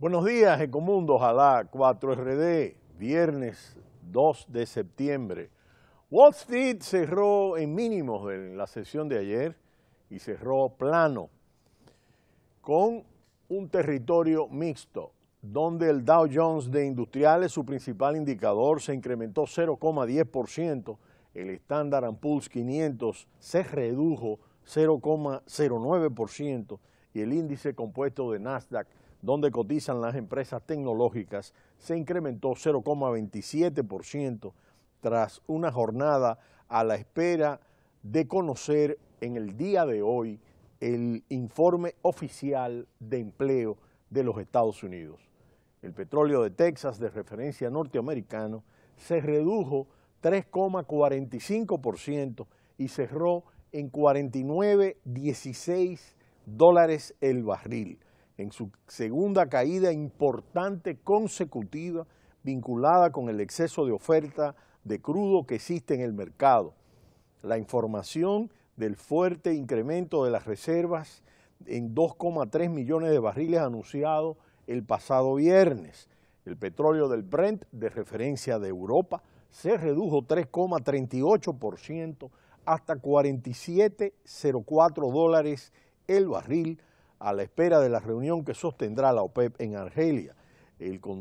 Buenos días, Ecomundo, ojalá 4RD, viernes 2 de septiembre. Wall Street cerró en mínimos en la sesión de ayer y cerró plano, con un territorio mixto, donde el Dow Jones de Industriales, su principal indicador, se incrementó 0,10%, el Standard & Poor's 500 se redujo 0,09% y el índice compuesto de Nasdaq, donde cotizan las empresas tecnológicas, se incrementó 0,27% tras una jornada a la espera de conocer en el día de hoy el informe oficial de empleo de los Estados Unidos. El petróleo de Texas, de referencia norteamericano, se redujo 3,45% y cerró en $49.16 el barril, en su segunda caída importante consecutiva vinculada con el exceso de oferta de crudo que existe en el mercado. La información del fuerte incremento de las reservas en 2,3 millones de barriles anunciado el pasado viernes. El petróleo del Brent, de referencia de Europa, se redujo 3,38% hasta $47.04 el barril, a la espera de la reunión que sostendrá la OPEP en Argelia.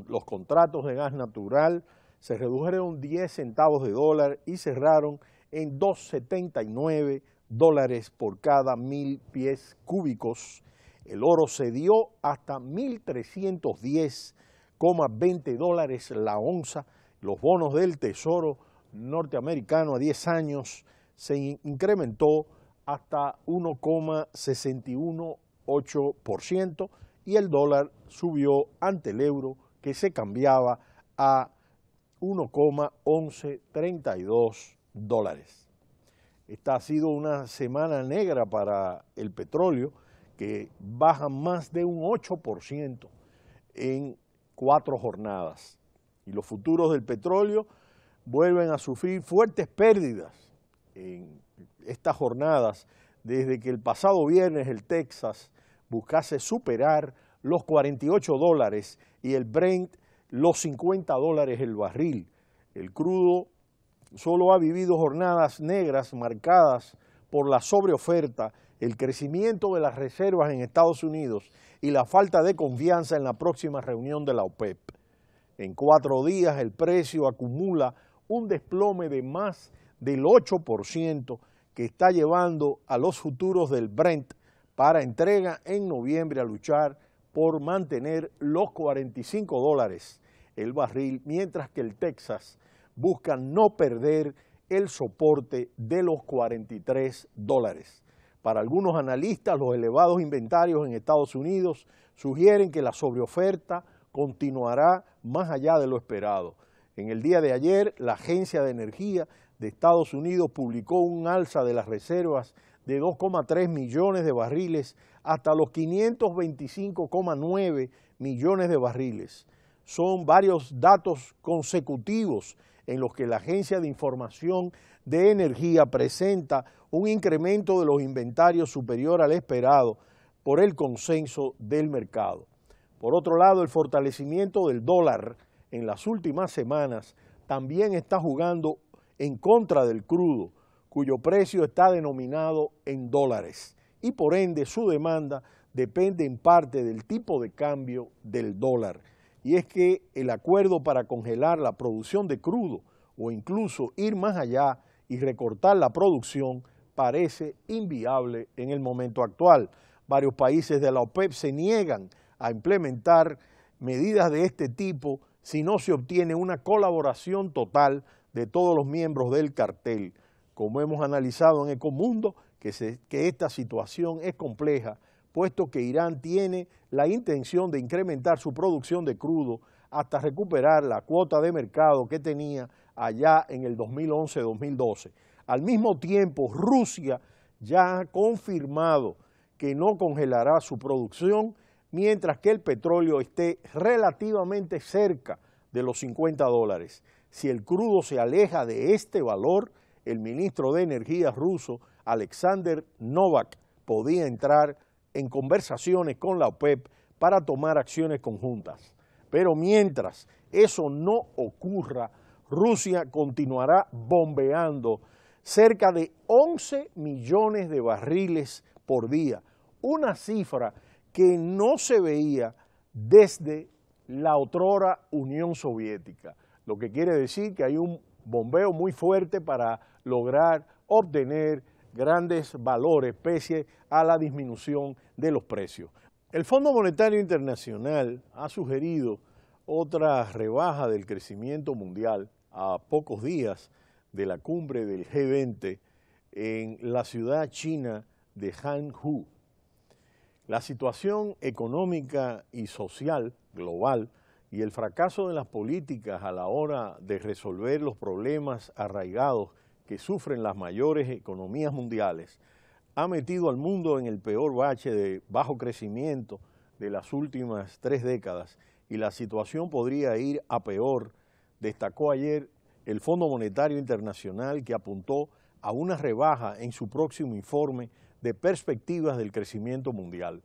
Los contratos de gas natural se redujeron 10 centavos de dólar y cerraron en $2,79 por cada 1,000 pies cúbicos. El oro se dio hasta $1,310,20 la onza. Los bonos del Tesoro norteamericano a 10 años se incrementó hasta 1,61% y el dólar subió ante el euro, que se cambiaba a $1,1132. Esta ha sido una semana negra para el petróleo, que baja más de un 8% en 4 jornadas. Y los futuros del petróleo vuelven a sufrir fuertes pérdidas en estas jornadas, desde que el pasado viernes el Texas buscase superar los $48 y el Brent los $50 el barril. El crudo solo ha vivido jornadas negras marcadas por la sobreoferta, el crecimiento de las reservas en Estados Unidos y la falta de confianza en la próxima reunión de la OPEP. En 4 días el precio acumula un desplome de más del 8% que está llevando a los futuros del Brent para entrega en noviembre a luchar por mantener los $45 el barril, mientras que el Texas busca no perder el soporte de los $43. Para algunos analistas, los elevados inventarios en Estados Unidos sugieren que la sobreoferta continuará más allá de lo esperado. En el día de ayer, la Agencia de Energía de Estados Unidos publicó un alza de las reservas de 2,3 millones de barriles hasta los 525,9 millones de barriles. Son varios datos consecutivos en los que la Agencia de Información de Energía presenta un incremento de los inventarios superior al esperado por el consenso del mercado. Por otro lado, el fortalecimiento del dólar en las últimas semanas también está jugando en contra del crudo, cuyo precio está denominado en dólares, y por ende su demanda depende en parte del tipo de cambio del dólar. Y es que el acuerdo para congelar la producción de crudo o incluso ir más allá y recortar la producción parece inviable en el momento actual. Varios países de la OPEP se niegan a implementar medidas de este tipo si no se obtiene una colaboración total de todos los miembros del cartel. Como hemos analizado en Ecomundo, que esta situación es compleja, puesto que Irán tiene la intención de incrementar su producción de crudo hasta recuperar la cuota de mercado que tenía allá en el 2011-2012. Al mismo tiempo, Rusia ya ha confirmado que no congelará su producción mientras que el petróleo esté relativamente cerca de los $50. Si el crudo se aleja de este valor, el ministro de Energía ruso, Alexander Novak, podía entrar en conversaciones con la OPEP para tomar acciones conjuntas. Pero mientras eso no ocurra, Rusia continuará bombeando cerca de 11 millones de barriles por día, una cifra que no se veía desde la otrora Unión Soviética, lo que quiere decir que hay un bombeo muy fuerte para lograr obtener grandes valores pese a la disminución de los precios. El Fondo Monetario Internacional ha sugerido otra rebaja del crecimiento mundial a pocos días de la cumbre del G20 en la ciudad china de Hangzhou. La situación económica y social global y el fracaso de las políticas a la hora de resolver los problemas arraigados que sufren las mayores economías mundiales ha metido al mundo en el peor bache de bajo crecimiento de las últimas 3 décadas y la situación podría ir a peor, destacó ayer el Fondo Monetario Internacional, que apuntó a una rebaja en su próximo informe de perspectivas del crecimiento mundial.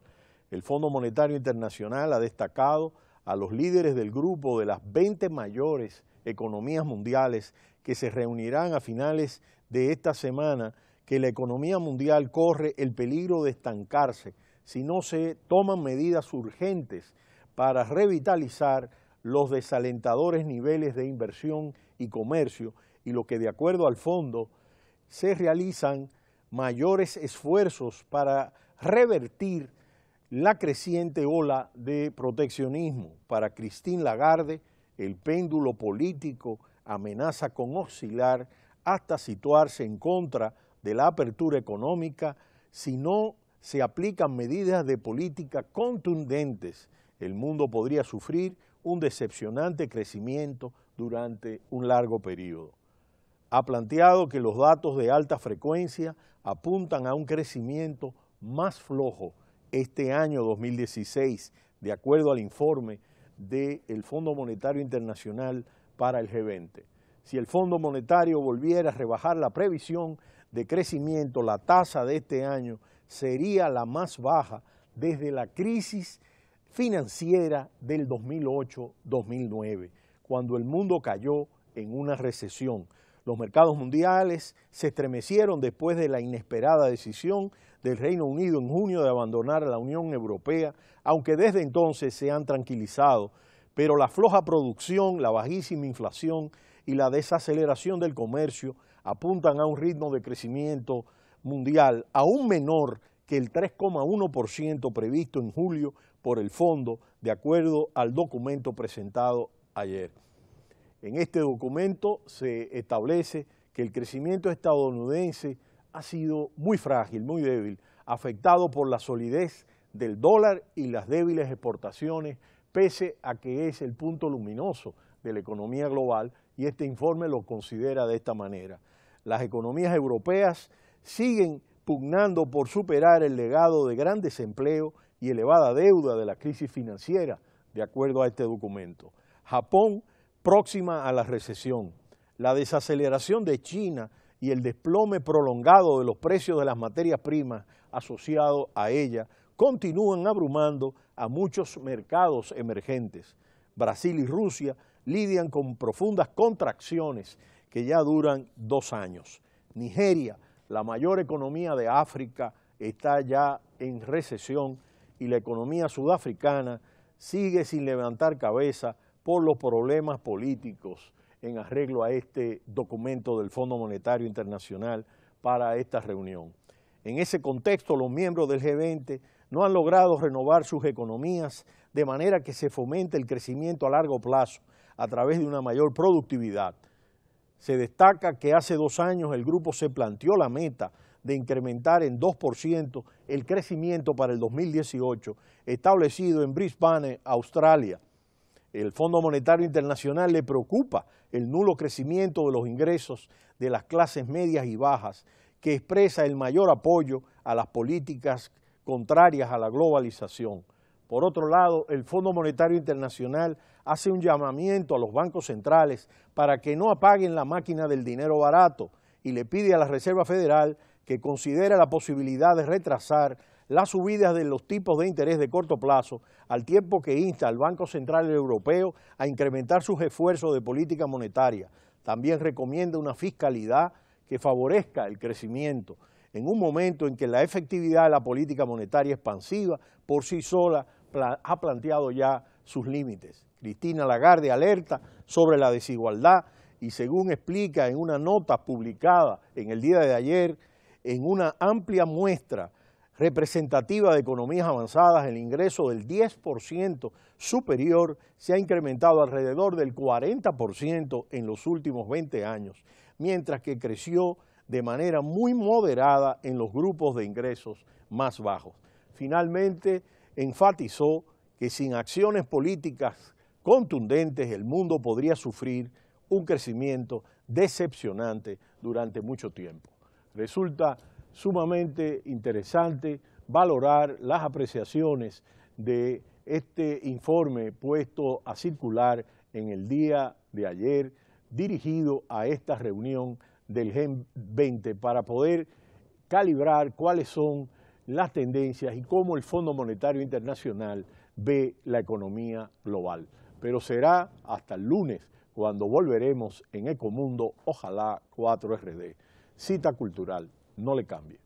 El Fondo Monetario Internacional ha destacado a los líderes del grupo de las 20 mayores economías mundiales que se reunirán a finales de esta semana, que la economía mundial corre el peligro de estancarse si no se toman medidas urgentes para revitalizar los desalentadores niveles de inversión y comercio, y lo que de acuerdo al fondo se realizan mayores esfuerzos para revertir la creciente ola de proteccionismo. Para Christine Lagarde, el péndulo político amenaza con oscilar hasta situarse en contra de la apertura económica si no se aplican medidas de política contundentes. El mundo podría sufrir un decepcionante crecimiento durante un largo periodo. Ha planteado que los datos de alta frecuencia apuntan a un crecimiento más flojo este año 2016, de acuerdo al informe del Fondo Monetario Internacional para el G20. Si el Fondo Monetario volviera a rebajar la previsión de crecimiento, la tasa de este año sería la más baja desde la crisis financiera del 2008-2009, cuando el mundo cayó en una recesión. Los mercados mundiales se estremecieron después de la inesperada decisión del Reino Unido en junio de abandonar a la Unión Europea, aunque desde entonces se han tranquilizado, pero la floja producción, la bajísima inflación y la desaceleración del comercio apuntan a un ritmo de crecimiento mundial aún menor que el 3,1% previsto en julio por el fondo, de acuerdo al documento presentado ayer. En este documento se establece que el crecimiento estadounidense ha sido muy frágil, muy débil, afectado por la solidez del dólar y las débiles exportaciones, pese a que es el punto luminoso de la economía global, y este informe lo considera de esta manera. Las economías europeas siguen pugnando por superar el legado de gran desempleo y elevada deuda de la crisis financiera, de acuerdo a este documento. Japón, próxima a la recesión. La desaceleración de China y el desplome prolongado de los precios de las materias primas asociado a ella continúan abrumando a muchos mercados emergentes. Brasil y Rusia lidian con profundas contracciones que ya duran 2 años. Nigeria, la mayor economía de África, está ya en recesión y la economía sudafricana sigue sin levantar cabeza por los problemas políticos en arreglo a este documento del Fondo Monetario Internacional para esta reunión. En ese contexto, los miembros del G20 no han logrado renovar sus economías de manera que se fomente el crecimiento a largo plazo a través de una mayor productividad. Se destaca que hace 2 años el grupo se planteó la meta de incrementar en 2% el crecimiento para el 2018, establecido en Brisbane, Australia. El Fondo Monetario Internacional le preocupa el nulo crecimiento de los ingresos de las clases medias y bajas, que expresa el mayor apoyo a las políticas contrarias a la globalización. Por otro lado, el Fondo Monetario Internacional hace un llamamiento a los bancos centrales para que no apaguen la máquina del dinero barato y le pide a la Reserva Federal que considere la posibilidad de retrasar las subidas de los tipos de interés de corto plazo, al tiempo que insta al Banco Central Europeo a incrementar sus esfuerzos de política monetaria. También recomienda una fiscalidad que favorezca el crecimiento, en un momento en que la efectividad de la política monetaria expansiva por sí sola ha planteado ya sus límites. Cristina Lagarde alerta sobre la desigualdad y, según explica en una nota publicada en el día de ayer, en una amplia muestra representativa de economías avanzadas, el ingreso del 10% superior se ha incrementado alrededor del 40% en los últimos 20 años, mientras que creció de manera muy moderada en los grupos de ingresos más bajos. Finalmente, enfatizó que sin acciones políticas contundentes el mundo podría sufrir un crecimiento decepcionante durante mucho tiempo. Resulta sumamente interesante valorar las apreciaciones de este informe puesto a circular en el día de ayer, dirigido a esta reunión del G20 para poder calibrar cuáles son las tendencias y cómo el Fondo Monetario Internacional ve la economía global. Pero será hasta el lunes cuando volveremos en Ecomundo, ojalá 4RD. Cita cultural, no le cambie.